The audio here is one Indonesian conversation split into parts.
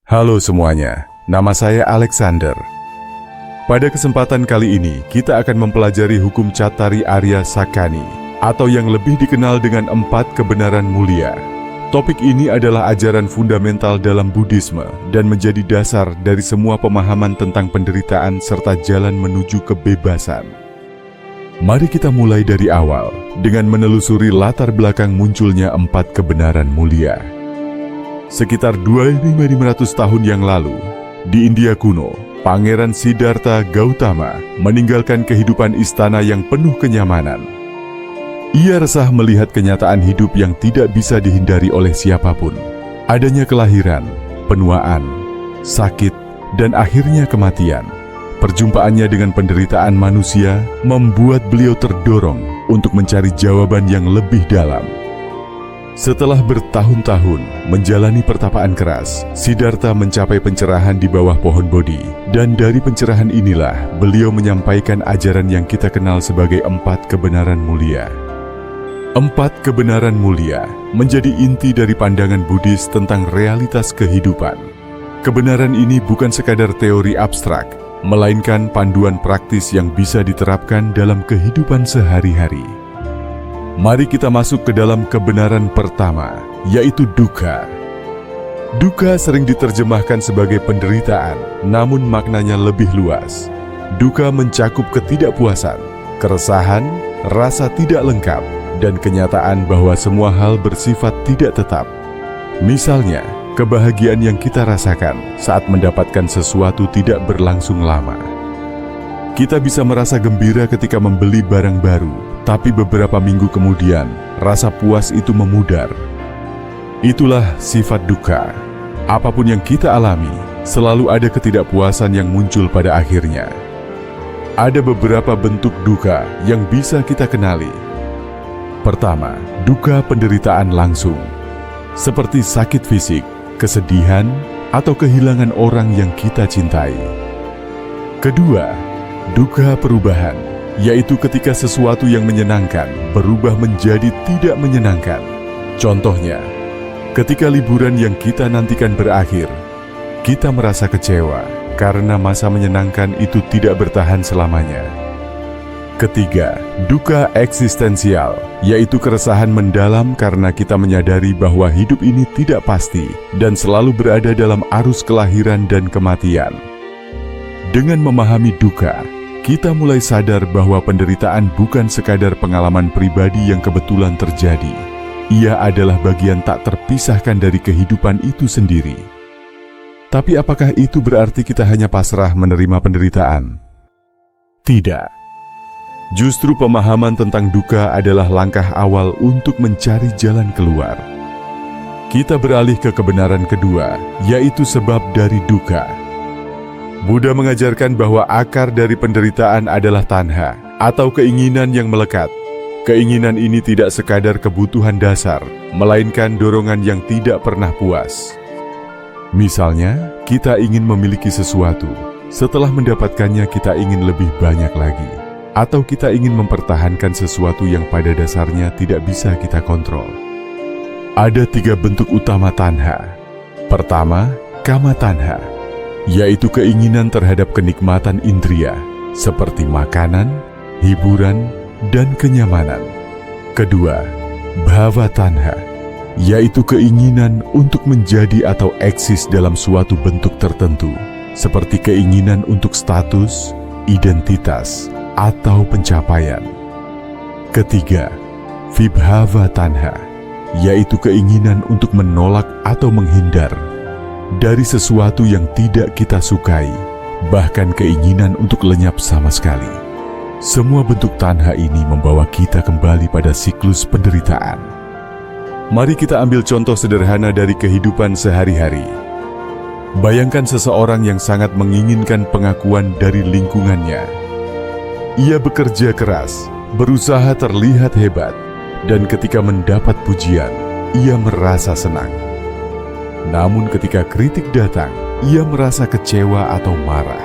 Halo semuanya, nama saya Alexander. Pada kesempatan kali ini, kita akan mempelajari hukum Cattari Arya Sakani, atau yang lebih dikenal dengan 4 kebenaran mulia. Topik ini adalah ajaran fundamental dalam Buddhisme dan menjadi dasar dari semua pemahaman tentang penderitaan serta jalan menuju kebebasan. Mari kita mulai dari awal dengan menelusuri latar belakang munculnya 4 kebenaran mulia. Sekitar 2500 tahun yang lalu, di India kuno, Pangeran Siddhartha Gautama meninggalkan kehidupan istana yang penuh kenyamanan. Ia resah melihat kenyataan hidup yang tidak bisa dihindari oleh siapapun. Adanya kelahiran, penuaan, sakit, dan akhirnya kematian. Perjumpaannya dengan penderitaan manusia membuat beliau terdorong untuk mencari jawaban yang lebih dalam. Setelah bertahun-tahun menjalani pertapaan keras, Siddhartha mencapai pencerahan di bawah pohon Bodhi. Dan dari pencerahan inilah beliau menyampaikan ajaran yang kita kenal sebagai 4 kebenaran mulia. 4 kebenaran mulia menjadi inti dari pandangan Buddhis tentang realitas kehidupan. Kebenaran ini bukan sekadar teori abstrak, melainkan panduan praktis yang bisa diterapkan dalam kehidupan sehari-hari. Mari kita masuk ke dalam kebenaran pertama, yaitu dukkha. Dukkha sering diterjemahkan sebagai penderitaan, namun maknanya lebih luas. Dukkha mencakup ketidakpuasan, keresahan, rasa tidak lengkap, dan kenyataan bahwa semua hal bersifat tidak tetap. Misalnya, kebahagiaan yang kita rasakan saat mendapatkan sesuatu tidak berlangsung lama. Kita bisa merasa gembira ketika membeli barang baru, tapi beberapa minggu kemudian, rasa puas itu memudar. Itulah sifat dukkha. Apapun yang kita alami, selalu ada ketidakpuasan yang muncul pada akhirnya. Ada beberapa bentuk dukkha yang bisa kita kenali. Pertama, dukkha penderitaan langsung, seperti sakit fisik, kesedihan, atau kehilangan orang yang kita cintai. Kedua, dukkha perubahan, yaitu ketika sesuatu yang menyenangkan berubah menjadi tidak menyenangkan. Contohnya, ketika liburan yang kita nantikan berakhir, kita merasa kecewa karena masa menyenangkan itu tidak bertahan selamanya. Ketiga, dukkha eksistensial, yaitu keresahan mendalam karena kita menyadari bahwa hidup ini tidak pasti dan selalu berada dalam arus kelahiran dan kematian. Dengan memahami dukkha, kita mulai sadar bahwa penderitaan bukan sekadar pengalaman pribadi yang kebetulan terjadi. Ia adalah bagian tak terpisahkan dari kehidupan itu sendiri. Tapi apakah itu berarti kita hanya pasrah menerima penderitaan? Tidak. Justru pemahaman tentang dukkha adalah langkah awal untuk mencari jalan keluar. Kita beralih ke kebenaran kedua, yaitu sebab dari dukkha. Buddha mengajarkan bahwa akar dari penderitaan adalah tanha, atau keinginan yang melekat. Keinginan ini tidak sekadar kebutuhan dasar, melainkan dorongan yang tidak pernah puas. Misalnya, kita ingin memiliki sesuatu, setelah mendapatkannya kita ingin lebih banyak lagi. Atau kita ingin mempertahankan sesuatu yang pada dasarnya tidak bisa kita kontrol. Ada 3 bentuk utama tanha. Pertama, kama tanha, yaitu keinginan terhadap kenikmatan indria, seperti makanan, hiburan, dan kenyamanan. Kedua, bhava tanha, yaitu keinginan untuk menjadi atau eksis dalam suatu bentuk tertentu, seperti keinginan untuk status, identitas, atau pencapaian. Ketiga, vibhava tanha, yaitu keinginan untuk menolak atau menghindar dari sesuatu yang tidak kita sukai, bahkan keinginan untuk lenyap sama sekali. Semua bentuk tanha ini membawa kita kembali pada siklus penderitaan. Mari kita ambil contoh sederhana dari kehidupan sehari-hari. Bayangkan seseorang yang sangat menginginkan pengakuan dari lingkungannya. Ia bekerja keras, berusaha terlihat hebat, dan ketika mendapat pujian, ia merasa senang. Namun ketika kritik datang, ia merasa kecewa atau marah.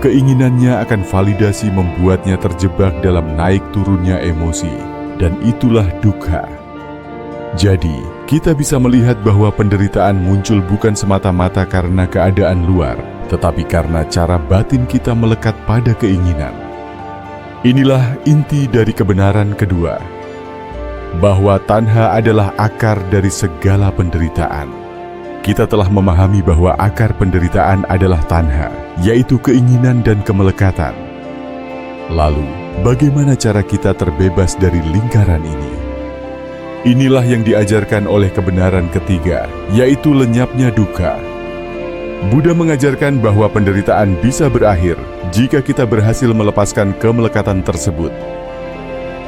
Keinginannya akan validasi membuatnya terjebak dalam naik turunnya emosi, dan itulah dukkha. Jadi, kita bisa melihat bahwa penderitaan muncul bukan semata-mata karena keadaan luar, tetapi karena cara batin kita melekat pada keinginan. Inilah inti dari kebenaran kedua, bahwa tanha adalah akar dari segala penderitaan. Kita telah memahami bahwa akar penderitaan adalah tanha, yaitu keinginan dan kemelekatan. Lalu, bagaimana cara kita terbebas dari lingkaran ini? Inilah yang diajarkan oleh kebenaran ketiga, yaitu lenyapnya dukkha. Buddha mengajarkan bahwa penderitaan bisa berakhir jika kita berhasil melepaskan kemelekatan tersebut.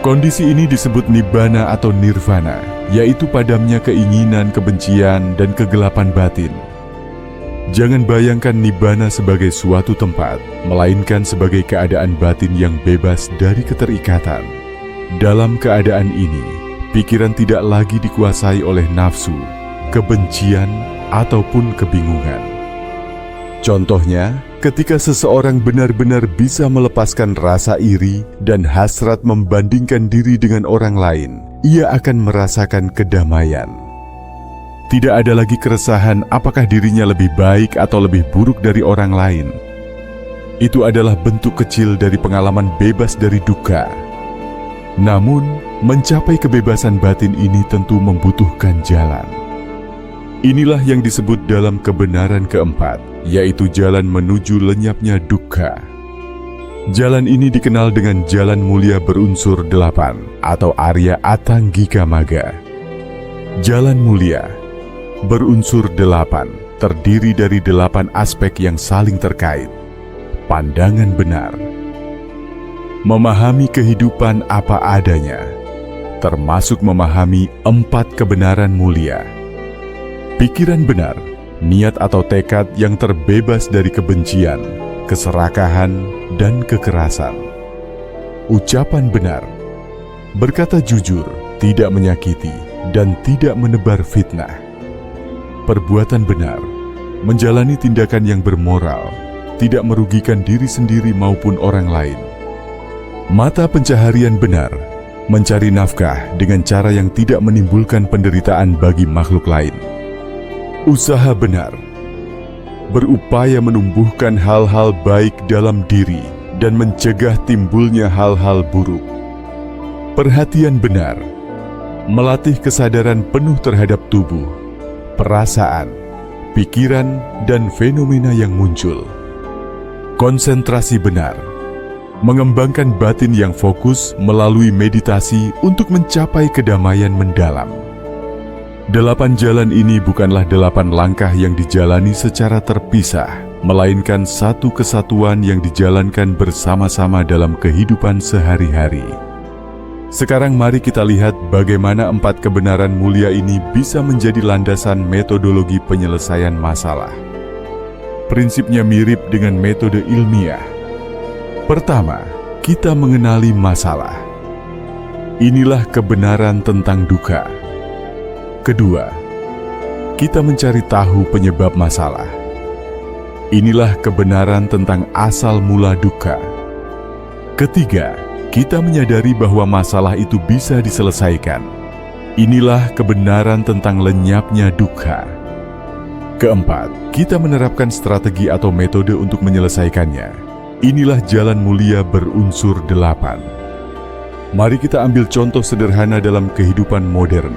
Kondisi ini disebut nibbana atau nirvana, yaitu padamnya keinginan, kebencian, dan kegelapan batin. Jangan bayangkan nibbana sebagai suatu tempat, melainkan sebagai keadaan batin yang bebas dari keterikatan. Dalam keadaan ini, pikiran tidak lagi dikuasai oleh nafsu, kebencian, ataupun kebingungan. Contohnya, ketika seseorang benar-benar bisa melepaskan rasa iri dan hasrat membandingkan diri dengan orang lain, ia akan merasakan kedamaian. Tidak ada lagi keresahan apakah dirinya lebih baik atau lebih buruk dari orang lain. Itu adalah bentuk kecil dari pengalaman bebas dari dukkha. Namun, mencapai kebebasan batin ini tentu membutuhkan jalan. Inilah yang disebut dalam kebenaran keempat, yaitu jalan menuju lenyapnya dukkha. Jalan ini dikenal dengan jalan mulia berunsur 8 atau Arya Atanggika Magga. Jalan mulia berunsur 8 terdiri dari 8 aspek yang saling terkait. Pandangan benar, memahami kehidupan apa adanya, termasuk memahami 4 kebenaran mulia. Pikiran benar, niat atau tekad yang terbebas dari kebencian, keserakahan, dan kekerasan. Ucapan benar, berkata jujur, tidak menyakiti, dan tidak menebar fitnah. Perbuatan benar, menjalani tindakan yang bermoral, tidak merugikan diri sendiri maupun orang lain. Mata pencaharian benar, mencari nafkah dengan cara yang tidak menimbulkan penderitaan bagi makhluk lain. Usaha benar, berupaya menumbuhkan hal-hal baik dalam diri dan mencegah timbulnya hal-hal buruk. Perhatian benar, melatih kesadaran penuh terhadap tubuh, perasaan, pikiran, dan fenomena yang muncul. Konsentrasi benar, mengembangkan batin yang fokus melalui meditasi untuk mencapai kedamaian mendalam. 8 jalan ini bukanlah 8 langkah yang dijalani secara terpisah, melainkan satu kesatuan yang dijalankan bersama-sama dalam kehidupan sehari-hari. Sekarang mari kita lihat bagaimana 4 kebenaran mulia ini bisa menjadi landasan metodologi penyelesaian masalah. Prinsipnya mirip dengan metode ilmiah. Pertama, kita mengenali masalah. Inilah kebenaran tentang dukkha. Kedua, kita mencari tahu penyebab masalah. Inilah kebenaran tentang asal mula dukkha. Ketiga, kita menyadari bahwa masalah itu bisa diselesaikan. Inilah kebenaran tentang lenyapnya dukkha. Keempat, kita menerapkan strategi atau metode untuk menyelesaikannya. Inilah jalan mulia berunsur 8. Mari kita ambil contoh sederhana dalam kehidupan modern.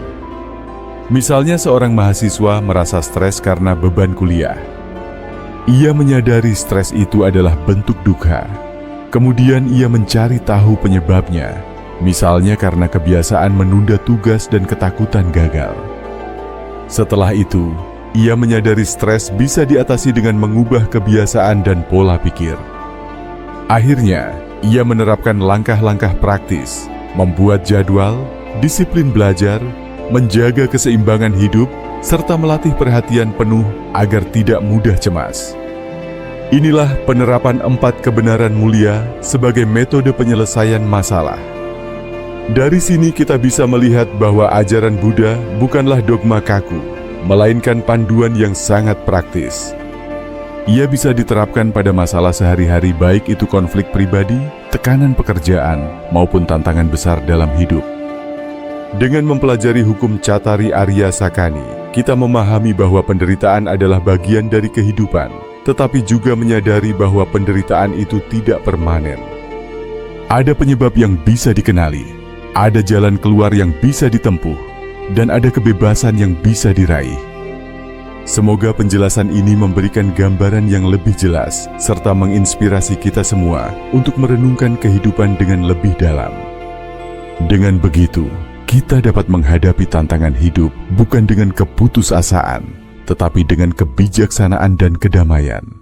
Misalnya seorang mahasiswa merasa stres karena beban kuliah. Ia menyadari stres itu adalah bentuk dukkha. Kemudian ia mencari tahu penyebabnya, misalnya karena kebiasaan menunda tugas dan ketakutan gagal. Setelah itu, ia menyadari stres bisa diatasi dengan mengubah kebiasaan dan pola pikir. Akhirnya, ia menerapkan langkah-langkah praktis, membuat jadwal, disiplin belajar, menjaga keseimbangan hidup, serta melatih perhatian penuh agar tidak mudah cemas. Inilah penerapan 4 kebenaran mulia sebagai metode penyelesaian masalah. Dari sini kita bisa melihat bahwa ajaran Buddha bukanlah dogma kaku, melainkan panduan yang sangat praktis. Ia bisa diterapkan pada masalah sehari-hari, baik itu konflik pribadi, tekanan pekerjaan, maupun tantangan besar dalam hidup. Dengan mempelajari hukum Cattari Arya Sakani, kita memahami bahwa penderitaan adalah bagian dari kehidupan, tetapi juga menyadari bahwa penderitaan itu tidak permanen. Ada penyebab yang bisa dikenali, ada jalan keluar yang bisa ditempuh, dan ada kebebasan yang bisa diraih. Semoga penjelasan ini memberikan gambaran yang lebih jelas, serta menginspirasi kita semua untuk merenungkan kehidupan dengan lebih dalam. Dengan begitu, kita dapat menghadapi tantangan hidup bukan dengan keputusasaan, tetapi dengan kebijaksanaan dan kedamaian.